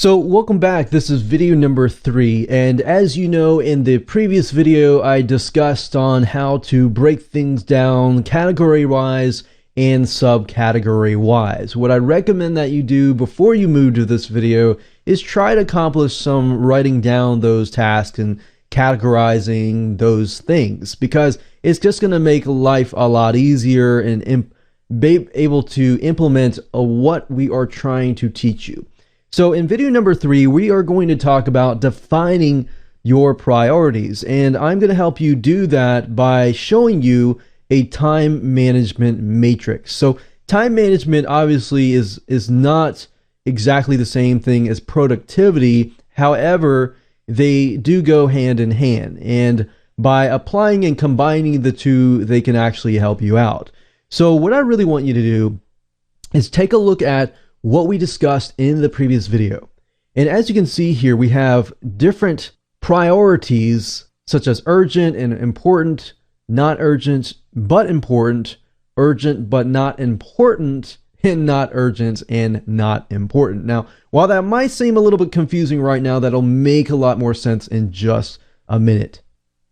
So welcome back. This is video number 3, and as you know, in the previous video I discussed on how to break things down category wise and subcategory wise. What I recommend that you do before you move to this video is try to accomplish some writing down those tasks and categorizing those things, because it's just going to make life a lot easier and be able to implement what we are trying to teach you. So in video number 3, we are going to talk about defining your priorities, and I'm going to help you do that by showing you a time management matrix. So time management obviously is not exactly the same thing as productivity. However, they do go hand in hand, and by applying and combining the two, they can actually help you out. So what I really want you to do is take a look at what we discussed in the previous video. And as you can see here, we have different priorities such as urgent and important, not urgent but important, urgent but not important, and not urgent and not important. Now, while that might seem a little bit confusing right now, that'll make a lot more sense in just a minute.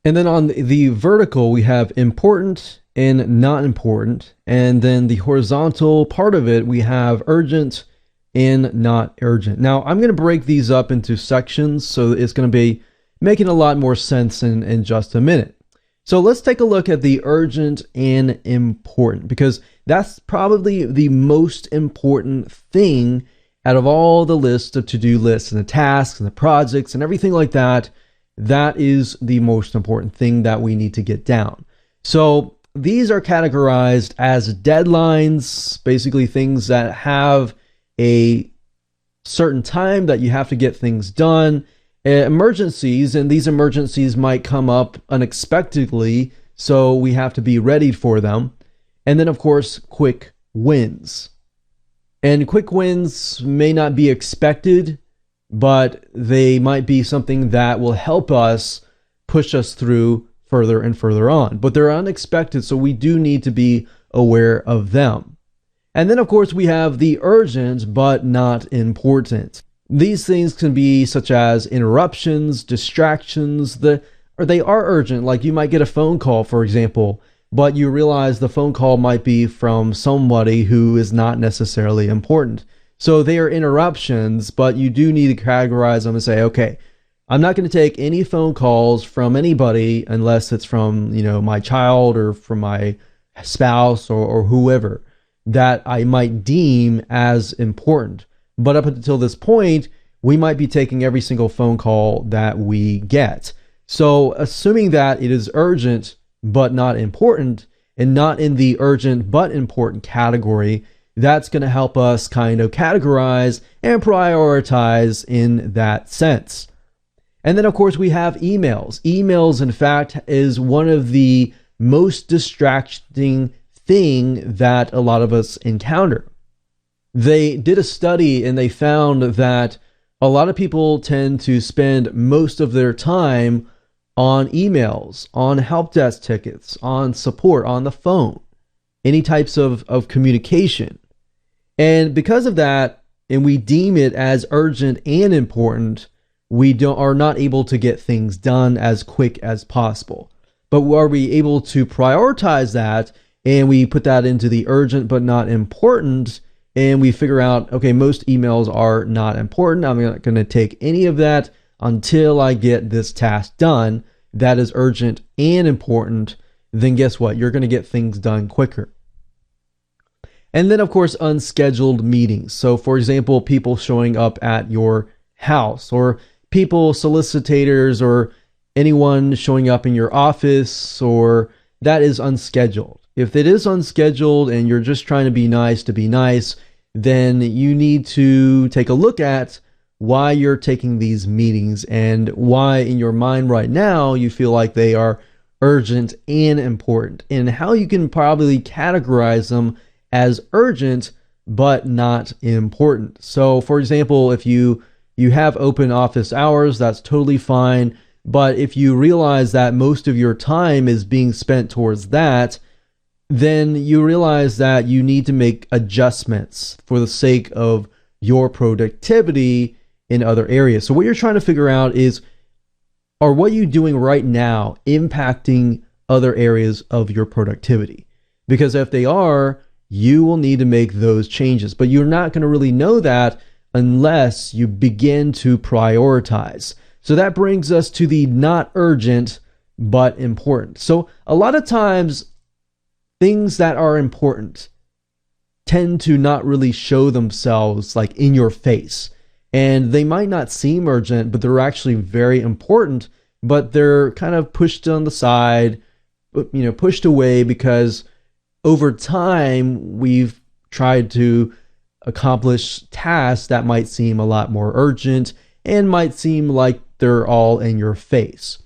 And then on the vertical, we have important and not important, and then the horizontal part of it, we have urgent and not urgent. Now I'm going to break these up into sections, so it's going to be making a lot more sense in just a minute. So let's take a look at the urgent and important, because that's probably the most important thing out of all the lists of to-do lists and the tasks and the projects and everything like that. That is the most important thing that we need to get down. So these are categorized as deadlines, basically things that have a certain time that you have to get things done. Emergencies, and these emergencies might come up unexpectedly, so we have to be ready for them. And then, of course, quick wins. And quick wins may not be expected, but they might be something that will help us push us through further and further on. But they're unexpected, so we do need to be aware of them. And then, of course, we have the urgent but not important. These things can be such as interruptions, distractions, or they are urgent. Like you might get a phone call, for example, but you realize the phone call might be from somebody who is not necessarily important. So they are interruptions, but you do need to categorize them and say, okay, I'm not going to take any phone calls from anybody unless it's from, my child or from my spouse or whoever that I might deem as important. But up until this point, we might be taking every single phone call that we get. So assuming that it is urgent but not important, and not in the urgent but important category, that's going to help us kind of categorize and prioritize in that sense. And then, of course, we have emails. Emails, in fact, is one of the most distracting thing that a lot of us encounter. They did a study and they found that a lot of people tend to spend most of their time on emails, on help desk tickets, on support, on the phone, any types of communication. And because of that, and we deem it as urgent and important, we are not able to get things done as quick as possible. But are we able to prioritize that, and we put that into the urgent but not important, and we figure out, okay, most emails are not important. I'm not going to take any of that until I get this task done that is urgent and important. Then guess what? You're going to get things done quicker. And then, of course, unscheduled meetings. So, for example, people showing up at your house, or people, solicitors, or anyone showing up in your office, or that is unscheduled. If it is unscheduled and you're just trying to be nice, then you need to take a look at why you're taking these meetings and why in your mind right now you feel like they are urgent and important, and how you can probably categorize them as urgent but not important. So, for example, if you have open office hours, that's totally fine. But if you realize that most of your time is being spent towards that, then you realize that you need to make adjustments for the sake of your productivity in other areas. So what you're trying to figure out is, are what you're doing right now impacting other areas of your productivity? Because if they are, you will need to make those changes. But you're not going to really know that unless you begin to prioritize. So that brings us to the not urgent but important. So a lot of times, things that are important tend to not really show themselves like in your face. And they might not seem urgent, but they're actually very important, but they're kind of pushed on the side, pushed away, because over time we've tried to accomplish tasks that might seem a lot more urgent and might seem like they're all in your face.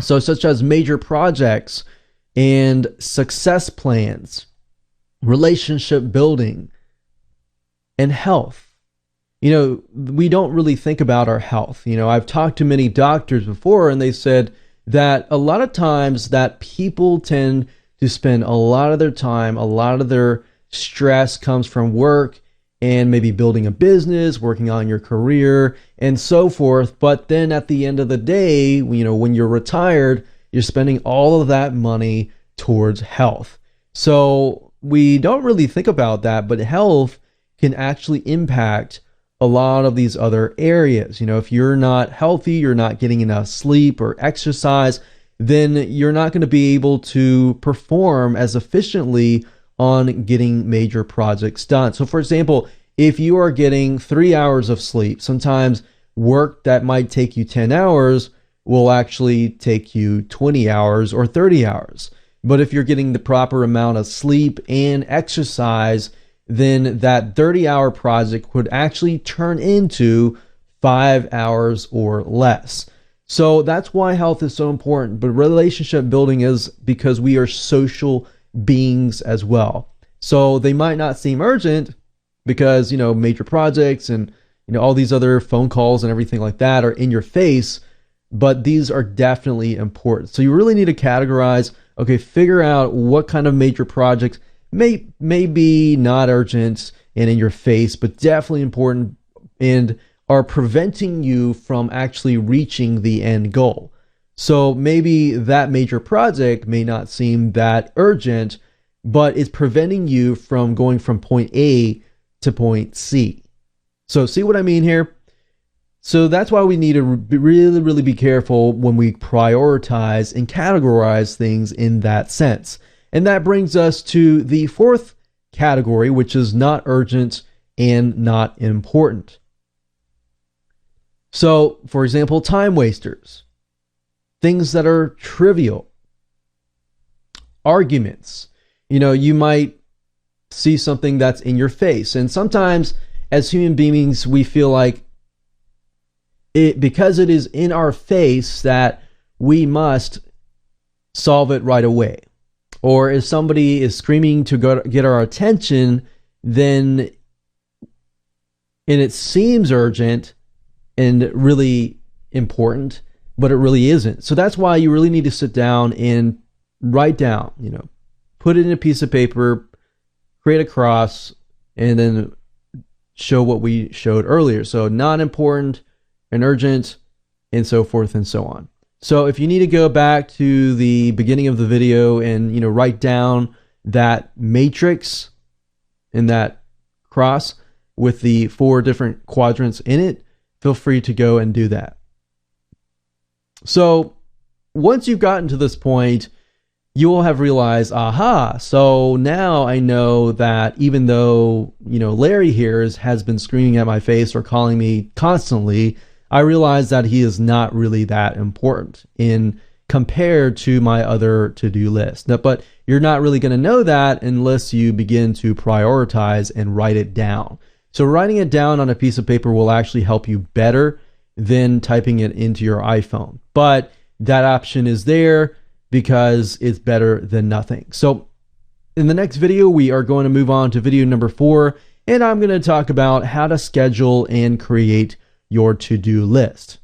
So such as major projects and success plans, relationship building, and health. We don't really think about our health. I've talked to many doctors before, and they said that a lot of times that people tend to spend a lot of their time, a lot of their stress comes from work and maybe building a business, working on your career, and so forth. But then at the end of the day, when you're retired, you're spending all of that money towards health. So we don't really think about that, but health can actually impact a lot of these other areas. If you're not healthy, you're not getting enough sleep or exercise, then you're not going to be able to perform as efficiently on getting major projects done. So for example, if you are getting 3 hours of sleep, sometimes work that might take you 10 hours will actually take you 20 hours or 30 hours. But if you're getting the proper amount of sleep and exercise, then that 30-hour project would actually turn into 5 hours or less. So that's why health is so important. But relationship building is because we are social beings as well. So they might not seem urgent because, major projects and, all these other phone calls and everything like that are in your face, but these are definitely important. So you really need to categorize, figure out what kind of major projects may be not urgent and in your face, but definitely important and are preventing you from actually reaching the end goal. So maybe that major project may not seem that urgent, but it's preventing you from going from point A to point C. So see what I mean here? So that's why we need to really, really be careful when we prioritize and categorize things in that sense. And that brings us to the fourth category, which is not urgent and not important. So, for example, time wasters, things that are trivial, arguments. You might see something that's in your face. And sometimes as human beings, we feel like because it is in our face that we must solve it right away. Or if somebody is screaming to get our attention, and it seems urgent and really important, but it really isn't. So that's why you really need to sit down and write down, put it in a piece of paper, create a cross, and then show what we showed earlier. So not important and urgent, and so forth and so on. So if you need to go back to the beginning of the video and write down that matrix in that cross with the 4 different quadrants in it, feel free to go and do that. So once you've gotten to this point, you will have realized, aha, so now I know that even though, Larry here has been screaming at my face or calling me constantly, I realize that he is not really that important in compared to my other to-do list. Now, but you're not really going to know that unless you begin to prioritize and write it down. So writing it down on a piece of paper will actually help you better than typing it into your iPhone. But that option is there because it's better than nothing. So in the next video, we are going to move on to video number 4, and I'm going to talk about how to schedule and create your to-do list.